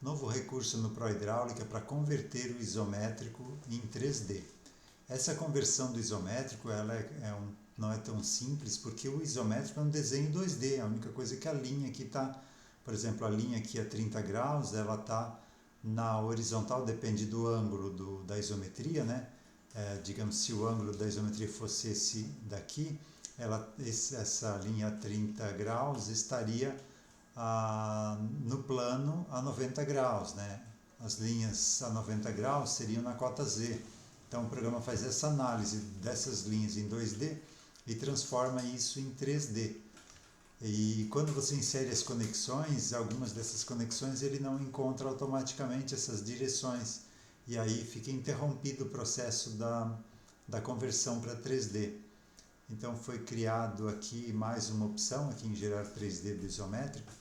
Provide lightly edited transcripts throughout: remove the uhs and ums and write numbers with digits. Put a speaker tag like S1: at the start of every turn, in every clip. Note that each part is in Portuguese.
S1: Novo recurso no ProHidráulica para converter o isométrico em 3D. Essa conversão do isométrico não é tão simples, porque o isométrico é um desenho 2D, a única coisa que a linha aqui está, por exemplo, a linha aqui a 30 graus, ela está na horizontal, depende do ângulo da isometria, né? Digamos, se o ângulo da isometria fosse esse daqui, essa linha a 30 graus estaria no plano a 90 graus, né? As linhas a 90 graus seriam na cota Z. Então o programa faz essa análise dessas linhas em 2D e transforma isso em 3D. E quando você insere as conexões, algumas dessas conexões ele não encontra automaticamente essas direções. E aí fica interrompido o processo da conversão para 3D. Então foi criado aqui mais uma opção aqui em gerar 3D do isométrico,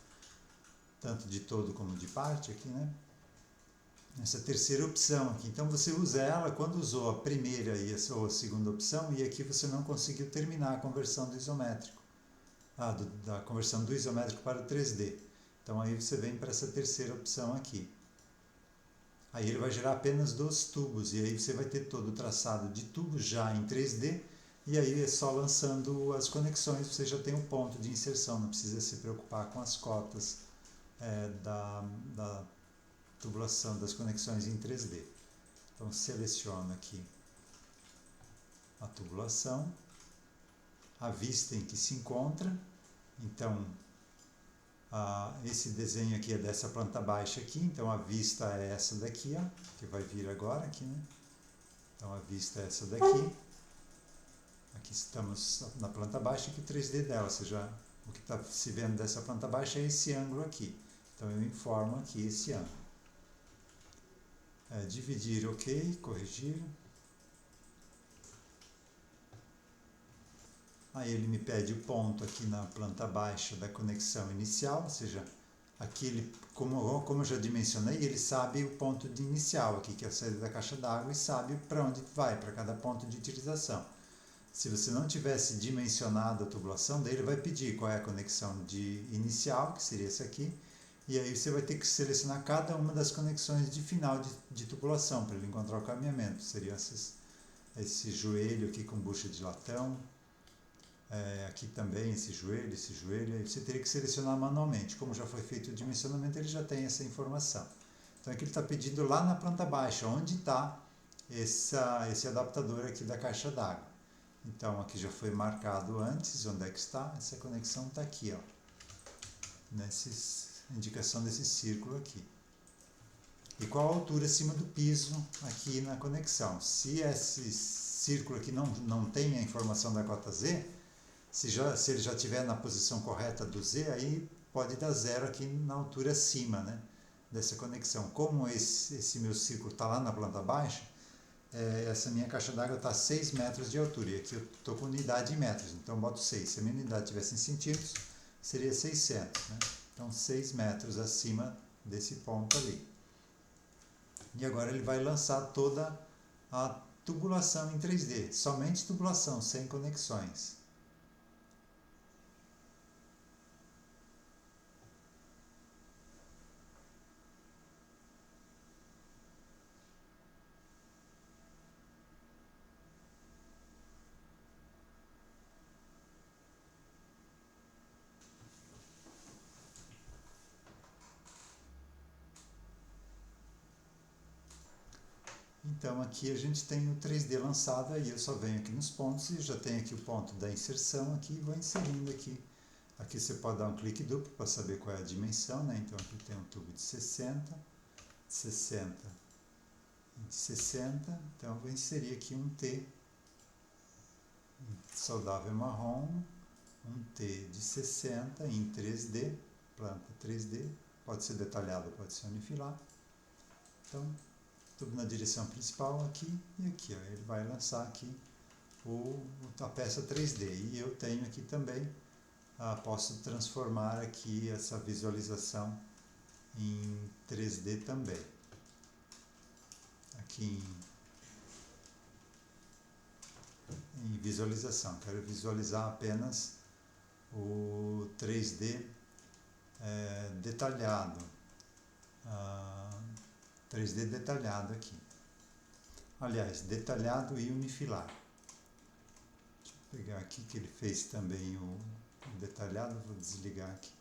S1: tanto de todo como de parte aqui, né? Essa terceira opção aqui. Então você usa ela quando usou a primeira ou a segunda opção e aqui você não conseguiu terminar a conversão do isométrico. Da conversão do isométrico para o 3D. Então aí você vem para essa terceira opção aqui. Aí ele vai gerar apenas dos tubos, e aí você vai ter todo o traçado de tubos já em 3D, e aí é só lançando as conexões, você já tem um ponto de inserção, não precisa se preocupar com as cotas da tubulação das conexões em 3D. Então seleciono aqui a tubulação, a vista em que se encontra. Então esse desenho aqui é dessa planta baixa aqui, então a vista é essa daqui, ó, que vai vir agora aqui, né? Então a vista é essa daqui. Aqui estamos na planta baixa, aqui o 3D dela, ou seja, o que está se vendo dessa planta baixa é esse ângulo aqui. Então eu informo aqui esse ângulo. Dividir, ok, corrigir. Aí ele me pede o ponto aqui na planta baixa da conexão inicial, ou seja, aqui ele, como eu já dimensionei, ele sabe o ponto de inicial aqui, que é a saída da caixa d'água, e sabe para onde vai, para cada ponto de utilização. Se você não tivesse dimensionado a tubulação, daí ele vai pedir qual é a conexão de inicial, que seria essa aqui, e aí você vai ter que selecionar cada uma das conexões de final de tubulação, para ele encontrar o caminhamento. Seria esse joelho aqui com bucha de latão, aqui também esse joelho, aí você teria que selecionar manualmente. Como já foi feito o dimensionamento, ele já tem essa informação. Então aqui ele está pedindo lá na planta baixa, onde está esse adaptador aqui da caixa d'água. Então aqui já foi marcado antes, onde é que está? Essa conexão está aqui, ó, nessa indicação desse círculo aqui. E qual a altura acima do piso aqui na conexão? Se esse círculo aqui não tem a informação da cota Z, se ele já estiver na posição correta do Z, aí pode dar zero aqui na altura acima, né, dessa conexão. Como esse meu círculo está lá na planta baixa, essa minha caixa d'água está a 6 metros de altura, e aqui eu estou com unidade em metros, então eu boto 6. Se a minha unidade tivesse em centímetros, seria 600, né? Então 6 metros acima desse ponto ali. E agora ele vai lançar toda a tubulação em 3D, somente tubulação, sem conexões. Então aqui a gente tem o 3D lançado, aí eu só venho aqui nos pontos e já tenho aqui o ponto da inserção aqui e vou inserindo aqui. Aqui você pode dar um clique duplo para saber qual é a dimensão, né? Então aqui tem um tubo de 60, 60 e de 60, então eu vou inserir aqui um T saudável marrom, um T de 60 em 3D, planta 3D, pode ser detalhado, pode ser unifilar. Então, tudo na direção principal aqui e aqui, ó, ele vai lançar aqui a peça 3D. E eu tenho aqui também, posso transformar aqui essa visualização em 3D também. Aqui em visualização, quero visualizar apenas o 3D detalhado. 3D detalhado aqui. Aliás, detalhado e unifilar. Deixa eu pegar aqui que ele fez também o detalhado, vou desligar aqui.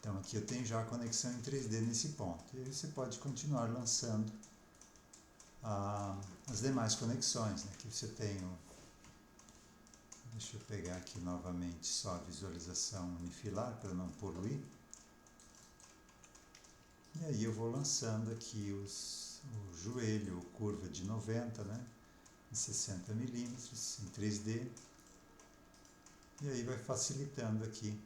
S1: Então aqui eu tenho já a conexão em 3D nesse ponto. E aí você pode continuar lançando as demais conexões, né? Aqui você tem deixa eu pegar aqui novamente só a visualização unifilar para não poluir. E aí eu vou lançando aqui o joelho, curva de 90, né? Em 60 milímetros, em 3D. E aí vai facilitando aqui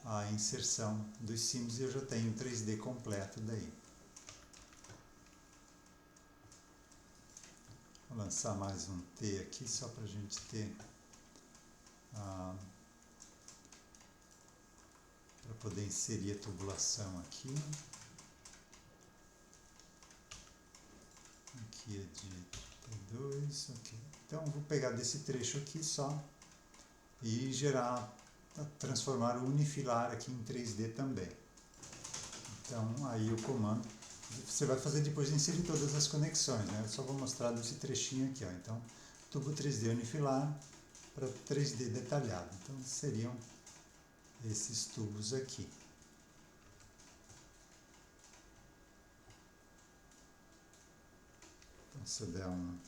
S1: a inserção dos símbolos e eu já tenho o 3D completo daí. Vou lançar mais um T aqui só para a gente ter para poder inserir a tubulação aqui. Aqui é de 32, ok. Então vou pegar desse trecho aqui só e transformar o unifilar aqui em 3D também. Então aí o comando, você vai fazer depois de inserir todas as conexões, né? Eu só vou mostrar desse trechinho aqui, ó. Então, tubo 3D unifilar para 3D detalhado. Então seriam esses tubos aqui. Então se eu der um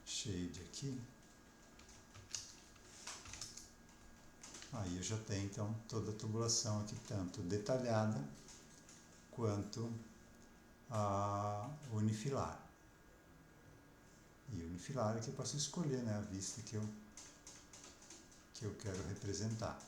S1: shade aqui, aí eu já tenho então toda a tubulação aqui, tanto detalhada quanto a unifilar. E unifilar aqui eu posso escolher, né, a vista que eu quero representar.